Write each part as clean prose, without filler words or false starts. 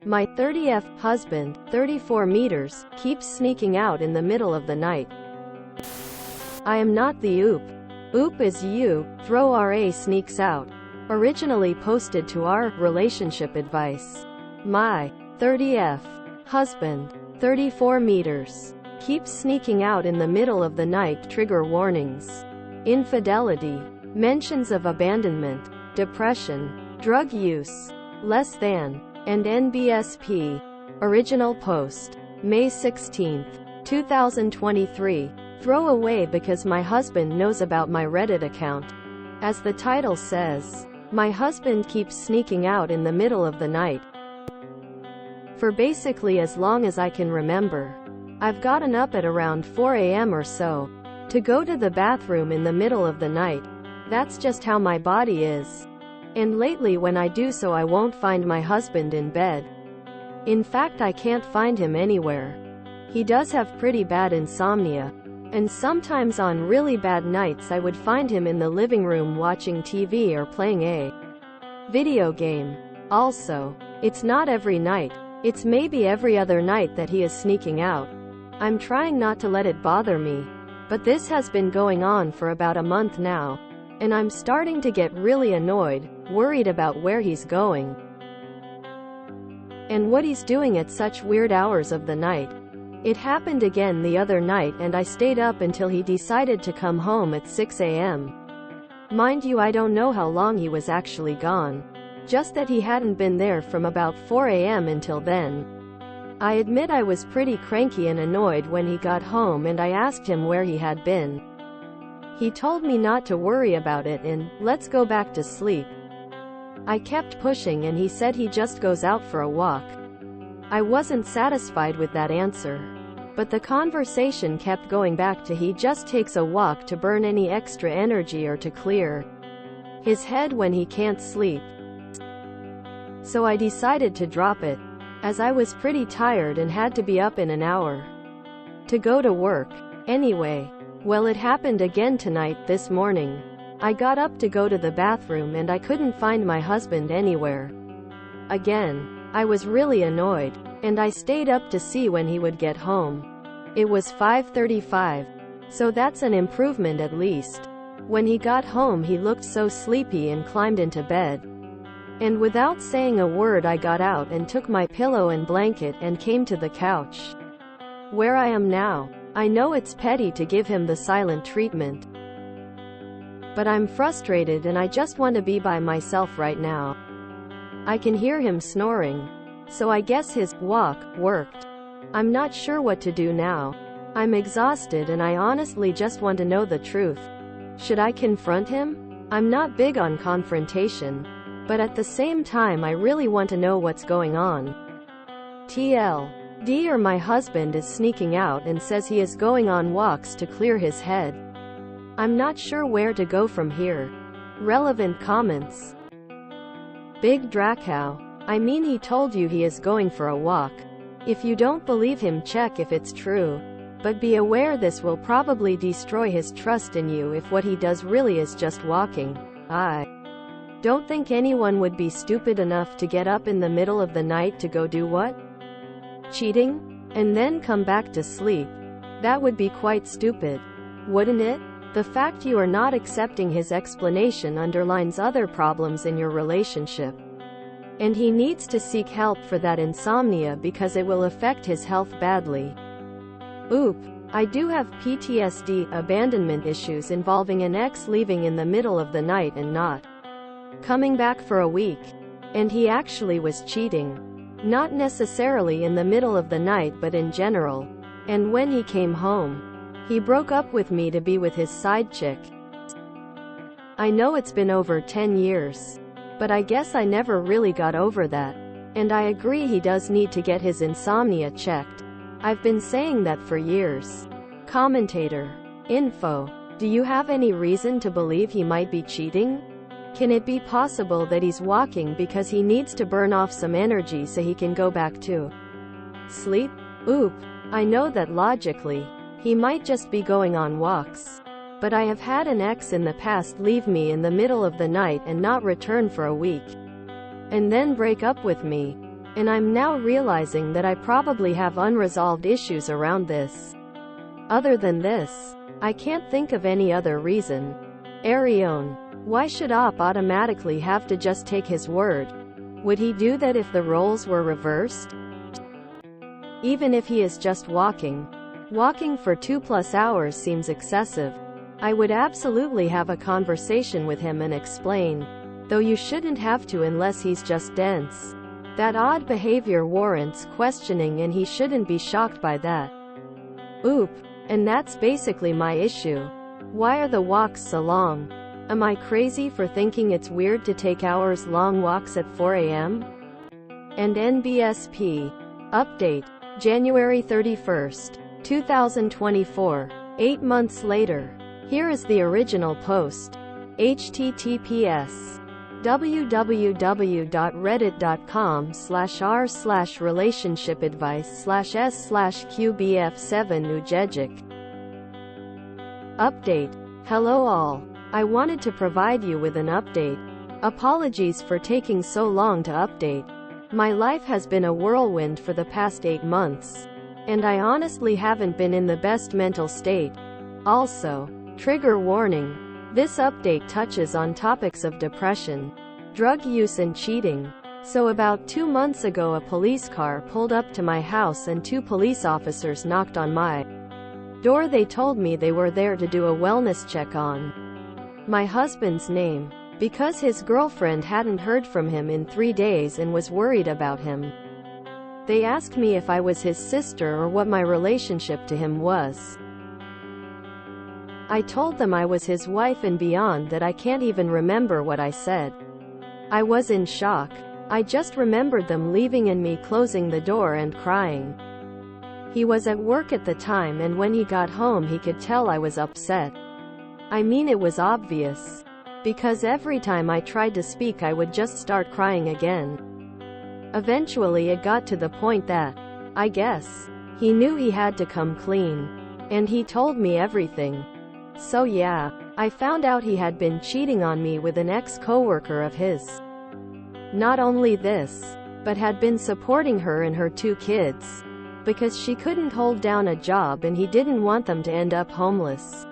My 30th husband, 34 meters, keeps sneaking out in the middle of the night. I am not the oop. Oop is you, throw RA sneaks out. Originally posted to our relationship advice. My 30th husband, 34 meters, keeps sneaking out in the middle of the night. Trigger warnings: infidelity, mentions of abandonment, depression, drug use, less than, and NBSP. Original post, May 16, 2023. Throw away because my husband knows about my Reddit account. As the title says, my husband keeps sneaking out in the middle of the night. For basically as long as I can remember. I've gotten up at around 4 a.m. or so, to go to the bathroom in the middle of the night. That's just how my body is. And lately when I do so I won't find my husband in bed. In fact, I can't find him anywhere. He does have pretty bad insomnia. And sometimes on really bad nights I would find him in the living room watching TV or playing a video game. Also, it's not every night. It's maybe every other night that he is sneaking out. I'm trying not to let it bother me. But this has been going on for about a month now. And I'm starting to get really annoyed, worried about where he's going. And what he's doing at such weird hours of the night. It happened again the other night and I stayed up until he decided to come home at 6 a.m. Mind you, I don't know how long he was actually gone. Just that he hadn't been there from about 4 a.m. until then. I admit I was pretty cranky and annoyed when he got home and I asked him where he had been. He told me not to worry about it and, let's go back to sleep. I kept pushing and he said he just goes out for a walk. I wasn't satisfied with that answer. But the conversation kept going back to he just takes a walk to burn any extra energy or to clear his head when he can't sleep. So I decided to drop it, as I was pretty tired and had to be up in an hour to go to work. Anyway, well, it happened again tonight. This morning, I got up to go to the bathroom and I couldn't find my husband anywhere. Again, I was really annoyed, and I stayed up to see when he would get home. It was 5:35, so that's an improvement at least. When he got home he looked so sleepy and climbed into bed. And without saying a word I got out and took my pillow and blanket and came to the couch where I am now. I know it's petty to give him the silent treatment, but I'm frustrated and I just want to be by myself right now. I can hear him snoring. So I guess his walk worked. I'm not sure what to do now. I'm exhausted and I honestly just want to know the truth. Should I confront him? I'm not big on confrontation. But at the same time I really want to know what's going on. TLD, or my husband is sneaking out and says he is going on walks to clear his head. I'm not sure where to go from here. Relevant comments. Big Dracow. I mean, he told you he is going for a walk. If you don't believe him, check if it's true. But be aware this will probably destroy his trust in you if what he does really is just walking. I don't think anyone would be stupid enough to get up in the middle of the night to go do what? Cheating? And then come back to sleep. That would be quite stupid, wouldn't it? The fact you are not accepting his explanation underlines other problems in your relationship. And he needs to seek help for that insomnia because it will affect his health badly. Oop. I do have PTSD, abandonment issues involving an ex leaving in the middle of the night and not coming back for a week. And he actually was cheating. Not necessarily in the middle of the night but in general. And when he came home, he broke up with me to be with his side chick. I know it's been over 10 years. But I guess I never really got over that. And I agree he does need to get his insomnia checked. I've been saying that for years. Commentator. Info. Do you have any reason to believe he might be cheating? Can it be possible that he's walking because he needs to burn off some energy so he can go back to sleep? Oop. I know that logically, he might just be going on walks. But I have had an ex in the past leave me in the middle of the night and not return for a week. And then break up with me. And I'm now realizing that I probably have unresolved issues around this. Other than this, I can't think of any other reason. Arione. Why should Op automatically have to just take his word? Would he do that if the roles were reversed? Even if he is just walking. Walking for 2+ hours seems excessive. I would absolutely have a conversation with him and explain. Though you shouldn't have to unless he's just dense. That odd behavior warrants questioning and he shouldn't be shocked by that. Oop. And that's basically my issue. Why are the walks so long? Am I crazy for thinking it's weird to take hours-long walks at 4 a.m.? And NBSP. Update. January 31st, 2024. 8 months later. Here is the original post. https www.reddit.com/r/relationshipadvice/s/qbf7 ujejic. Update. Hello all. I wanted to provide you with an update. Apologies for taking so long to update. My life has been a whirlwind for the past 8 months. And I honestly haven't been in the best mental state. Also, trigger warning. This update touches on topics of depression, drug use and cheating. So about 2 months ago a police car pulled up to my house and 2 police officers knocked on my door. They told me they were there to do a wellness check on my husband's name, because his girlfriend hadn't heard from him in 3 days and was worried about him. They asked me if I was his sister or what my relationship to him was. I told them I was his wife and beyond that I can't even remember what I said. I was in shock. I just remembered them leaving and me closing the door and crying. He was at work at the time and when he got home he could tell I was upset. I mean it was obvious. Because every time I tried to speak I would just start crying again. Eventually it got to the point that, I guess, he knew he had to come clean. And he told me everything. So yeah, I found out he had been cheating on me with an ex-coworker of his. Not only this, but had been supporting her and her 2 kids. Because she couldn't hold down a job and he didn't want them to end up homeless.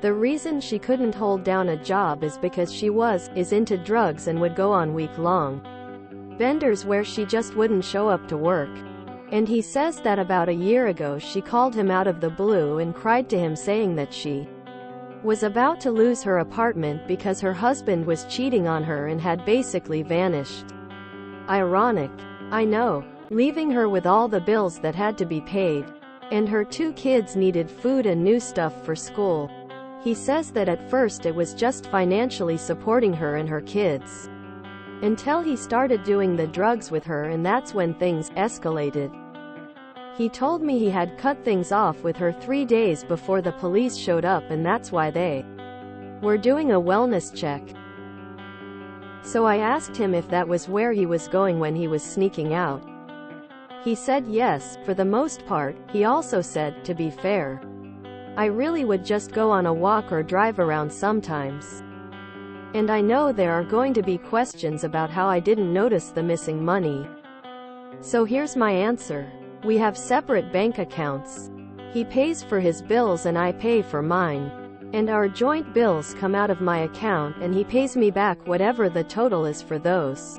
The reason she couldn't hold down a job is because she is into drugs and would go on week-long benders where she just wouldn't show up to work. And he says that about a year ago she called him out of the blue and cried to him saying that she was about to lose her apartment because her husband was cheating on her and had basically vanished. Ironic. I know. Leaving her with all the bills that had to be paid. And her 2 kids needed food and new stuff for school. He says that at first it was just financially supporting her and her kids. Until he started doing the drugs with her and that's when things escalated. He told me he had cut things off with her 3 days before the police showed up and that's why they were doing a wellness check. So I asked him if that was where he was going when he was sneaking out. He said yes, for the most part. He also said, to be fair, I really would just go on a walk or drive around sometimes. And I know there are going to be questions about how I didn't notice the missing money. So here's my answer. We have separate bank accounts. He pays for his bills and I pay for mine. And our joint bills come out of my account and he pays me back whatever the total is for those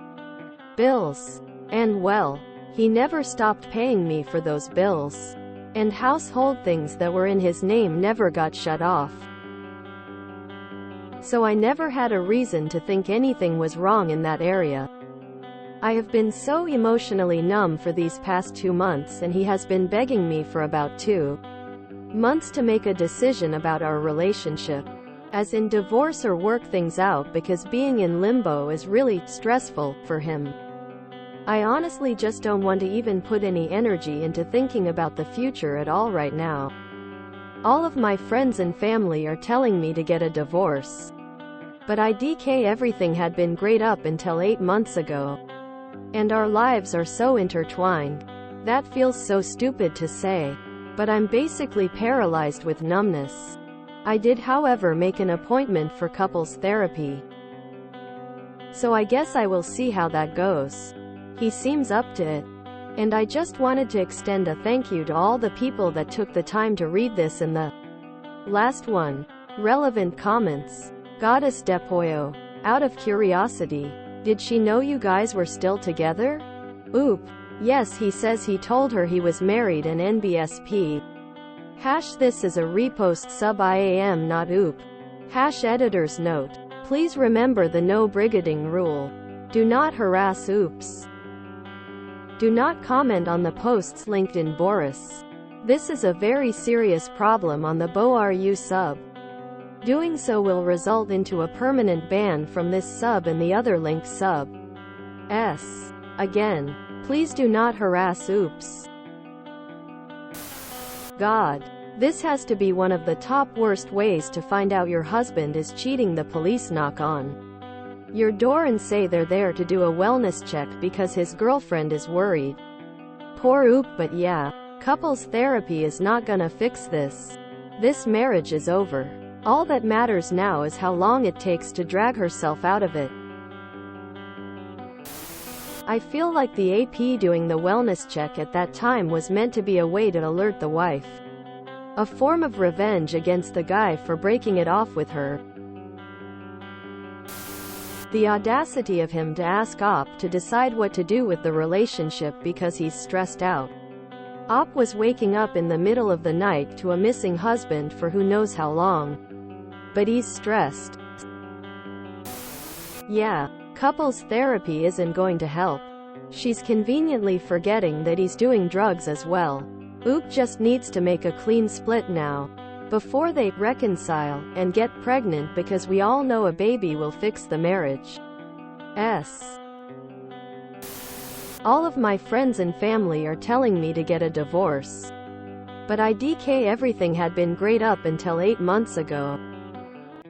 bills. And well, he never stopped paying me for those bills. And household things that were in his name never got shut off. So I never had a reason to think anything was wrong in that area. I have been so emotionally numb for these past 2 months and he has been begging me for about 2 months to make a decision about our relationship. As in divorce or work things out because being in limbo is really stressful for him. I honestly just don't want to even put any energy into thinking about the future at all right now. All of my friends and family are telling me to get a divorce. But everything had been great up until 8 months ago. And our lives are so intertwined. That feels so stupid to say. But I'm basically paralyzed with numbness. I did, however, make an appointment for couples therapy. So I guess I will see how that goes. He seems up to it. And I just wanted to extend a thank you to all the people that took the time to read this. And the last one. Relevant comments. Goddess de Pollo. Out of curiosity, did she know you guys were still together? Oop. Yes, he says he told her he was married and NBSP. This is a repost sub IAM not oop. Editor's note. Please remember the no brigading rule. Do not harass oops. Do not comment on the posts linked in Boris. This is a very serious problem on the BoRU sub. Doing so will result into a permanent ban from this sub and the other linked sub. Again, please do not harass oops. God. This has to be one of the top worst ways to find out your husband is cheating. The police knock on your door and say they're there to do a wellness check because his girlfriend is worried. Poor oop, but yeah, couples therapy is not gonna fix this. This marriage is over. All that matters now is how long it takes to drag herself out of it. I feel like the AP doing the wellness check at that time was meant to be a way to alert the wife. A form of revenge against the guy for breaking it off with her. The audacity of him to ask Op to decide what to do with the relationship because he's stressed out. Op was waking up in the middle of the night to a missing husband for who knows how long. But he's stressed. Yeah, couples therapy isn't going to help. She's conveniently forgetting that he's doing drugs as well. Oop just needs to make a clean split now, before they reconcile and get pregnant, because we all know a baby will fix the marriage. All of my friends and family are telling me to get a divorce. But everything had been great up until 8 months ago.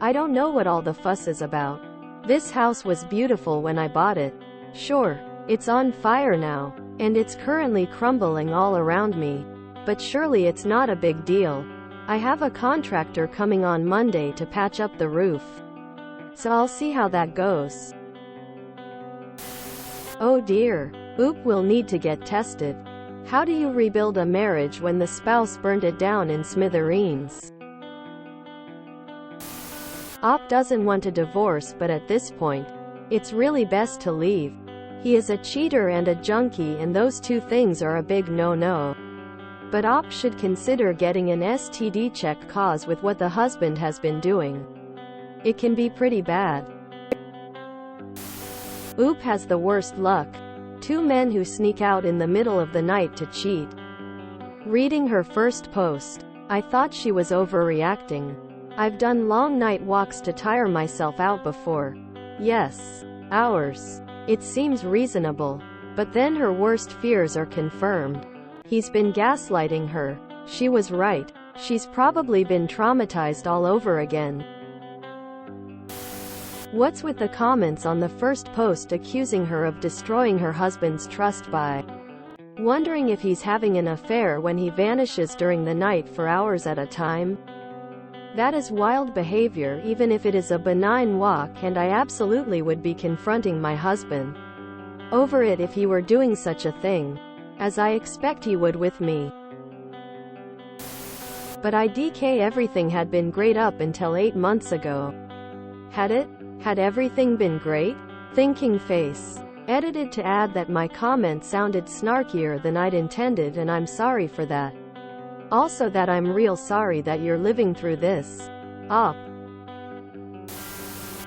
I don't know what all the fuss is about. This house was beautiful when I bought it. Sure, it's on fire now, and it's currently crumbling all around me. But surely it's not a big deal. I have a contractor coming on Monday to patch up the roof. So I'll see how that goes. Oh dear. Oop will need to get tested. How do you rebuild a marriage when the spouse burned it down in smithereens? Op doesn't want a divorce, but at this point, it's really best to leave. He is a cheater and a junkie, and those two things are a big no-no. But Op should consider getting an STD check cause with what the husband has been doing. It can be pretty bad. Oop has the worst luck. 2 men who sneak out in the middle of the night to cheat. Reading her first post, I thought she was overreacting. I've done long night walks to tire myself out before. Yes, hours. It seems reasonable. But then her worst fears are confirmed. He's been gaslighting her. She was right. She's probably been traumatized all over again. What's with the comments on the first post accusing her of destroying her husband's trust by wondering if he's having an affair when he vanishes during the night for hours at a time? That is wild behavior, even if it is a benign walk, and I absolutely would be confronting my husband over it if he were doing such a thing, as I expect he would with me. But everything had been great up until 8 months ago. Had it? Had everything been great? Thinking face. Edited to add that my comment sounded snarkier than I'd intended, and I'm sorry for that. Also that I'm real sorry that you're living through this. Op.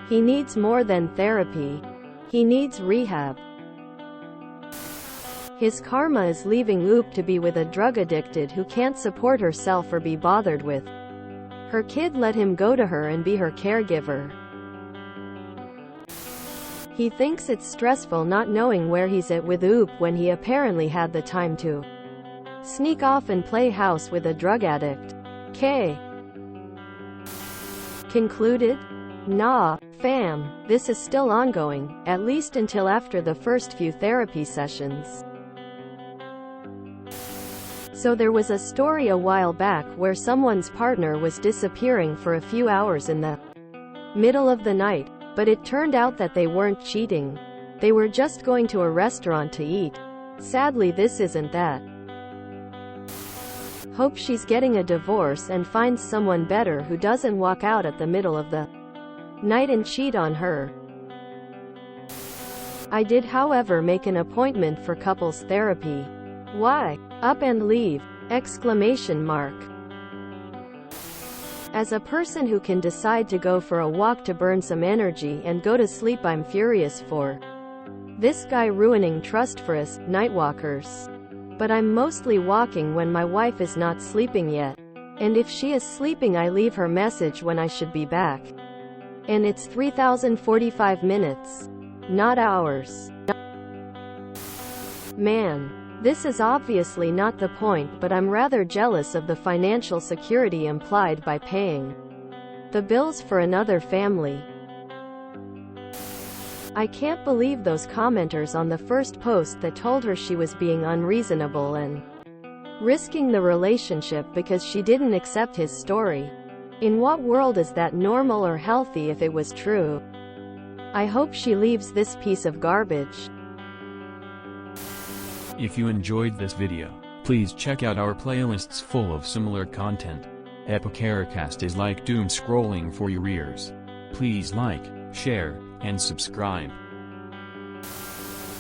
He needs more than therapy. He needs rehab. His karma is leaving Oop to be with a drug addicted who can't support herself or be bothered with her kid. Let him go to her and be her caregiver. He thinks it's stressful not knowing where he's at with Oop when he apparently had the time to sneak off and play house with a drug addict. Concluded? Nah, fam, this is still ongoing, at least until after the first few therapy sessions. So there was a story a while back where someone's partner was disappearing for a few hours in the middle of the night, but it turned out that they weren't cheating. They were just going to a restaurant to eat. Sadly, this isn't that. Hope she's getting a divorce and finds someone better who doesn't walk out at the middle of the night and cheat on her. I did, however, make an appointment for couples therapy. Why? Up and leave! Exclamation mark. As a person who can decide to go for a walk to burn some energy and go to sleep, I'm furious for this guy ruining trust for us nightwalkers. But I'm mostly walking when my wife is not sleeping yet. And if she is sleeping, I leave her message when I should be back. And it's 3,045 minutes. Not hours. Man, this is obviously not the point, but I'm rather jealous of the financial security implied by paying the bills for another family. I can't believe those commenters on the first post that told her she was being unreasonable and risking the relationship because she didn't accept his story. In what world is that normal or healthy if it was true? I hope she leaves this piece of garbage. If you enjoyed this video, please check out our playlists full of similar content. Epicaricast is like doom scrolling for your ears. Please like, share, and subscribe.